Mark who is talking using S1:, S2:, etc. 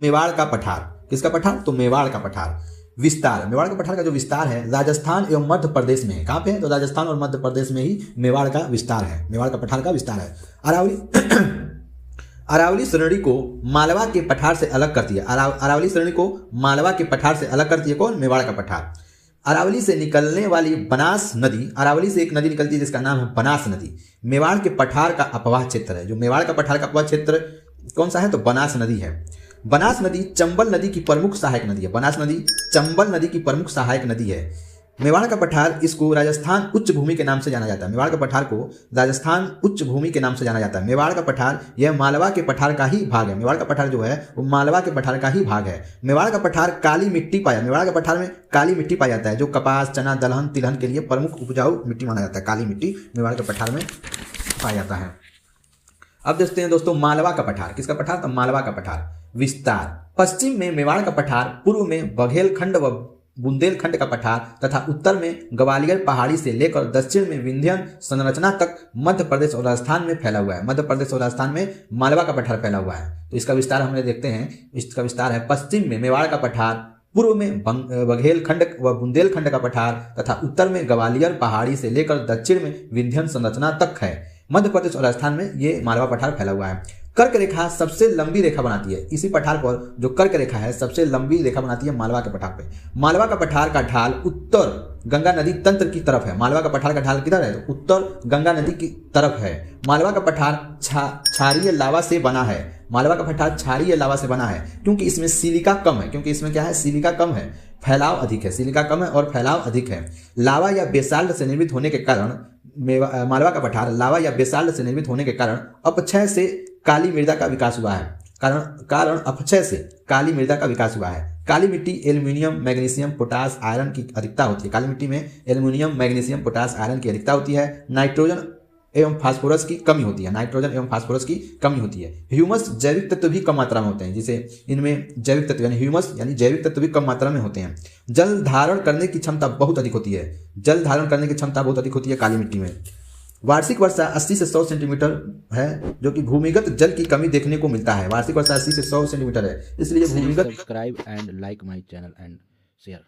S1: मेवाड़ का पठार, किसका पठार? तो मेवाड़ का पठार। विस्तार, मेवाड़ का पठार का जो विस्तार है राजस्थान एवं मध्य प्रदेश में है। कहाँ पे है? तो राजस्थान और मध्य प्रदेश में ही मेवाड़ का विस्तार है, मेवाड़ का पठार का विस्तार है। अरावली अरावली श्रेणी को मालवा के पठार से अलग करती है। अरावली श्रेणी को मालवा के पठार से अलग करती है कौन? मेवाड़ का पठार। अरावली से निकलने वाली बनास नदी, अरावली से एक नदी निकलती है जिसका नाम है बनास नदी, मेवाड़ के पठार का अपवाह क्षेत्र है। जो मेवाड़ का पठार का अपवाह क्षेत्र कौन सा है? तो बनास नदी है। बनास नदी चंबल नदी की प्रमुख सहायक नदी है। बनास नदी चंबल नदी की प्रमुख सहायक नदी है। मेवाड़ का पठार, इसको राजस्थान उच्च भूमि के नाम से जाना जाता है। मेवाड़ का पठार को राजस्थान उच्च भूमि के नाम से जाना जाता है। मेवाड़ का पठार यह मालवा के पठार का ही भाग है। मेवाड़ का पठार जो है वो मालवा के पठार का ही भाग है। मेवाड़ का पठार काली मिट्टी पाया, मेवाड़ के पठार में काली मिट्टी पाया जाता है जो कपास, चना, दलहन, तिलहन के लिए प्रमुख उपजाऊ मिट्टी माना जाता है। काली मिट्टी मेवाड़ के पठार में पाया जाता है। अब देखते हैं दोस्तों मालवा का पठार, किसका पठार? तो मालवा का पठार। विस्तार, पश्चिम में मेवाड़ का पठार, पूर्व में बघेलखंड व बुंदेलखंड का पठार तथा उत्तर में ग्वालियर पहाड़ी से लेकर दक्षिण में विंध्य संरचना तक मध्य प्रदेश और राजस्थान में फैला हुआ है। मध्य प्रदेश और राजस्थान में मालवा का पठार फैला हुआ है। तो इसका विस्तार हमने देखते हैं। इसका विस्तार है पश्चिम में मेवाड़ का पठार, पूर्व में बघेलखंड व बुंदेलखंड का पठार तथा उत्तर में ग्वालियर पहाड़ी से लेकर दक्षिण में विंध्य संरचना तक है। मध्य प्रदेश और राजस्थान में ये मालवा पठार फैला हुआ है। कर्क रेखा सबसे लंबी रेखा बनाती है। इसी पठार पर जो कर्क रेखा है सबसे लंबी रेखा बनाती है मालवा के पठार पे। मालवा का पठार का ढाल उत्तर गंगा नदी तंत्र की तरफ है। मालवा का पठार का ढाल किधर है? तो उत्तर गंगा नदी की तरफ है। मालवा का पठार क्षारीय लावा से बना है। मालवा का पठार क्षारीय लावा से बना है क्योंकि इसमें सिलिका कम है। क्योंकि इसमें क्या है? सिलिका कम है, फैलाव अधिक है। सिलिका कम है और फैलाव अधिक है। लावा या बेसाल्ट से निर्मित होने के कारण मालवा का पठार लावा या बेसाल्ट से निर्मित होने के कारण अपक्षय से काली मृदा का विकास हुआ है। कारण अपक्षय से काली मृदा का विकास हुआ है। काली मिट्टी एल्यूमिनियम, मैग्नीशियम, पोटास, आयरन की अधिकता होती है। काली मिट्टी में एल्यूमिनियम, मैग्नीशियम, पोटास, आयरन की अधिकता होती है। नाइट्रोजन एवं फास्फोरस की कमी होती है। नाइट्रोजन एवं फास्फोरस की कमी होती है। ह्यूमस जैविक तत्व भी कम मात्रा में होते हैं, जिसे इनमें जैविक तत्व यानी ह्यूमस यानी जैविक तत्व भी कम मात्रा में होते हैं। जल धारण करने की क्षमता बहुत अधिक होती है। जल धारण करने की क्षमता बहुत अधिक होती है काली मिट्टी में। वार्षिक वर्षा 80 से 100 सेंटीमीटर है, जो कि भूमिगत जल की कमी देखने को मिलता है। वार्षिक वर्षा 80 से 100 सेंटीमीटर है, इसलिए भूमिगत।
S2: Subscribe and like my channel and share.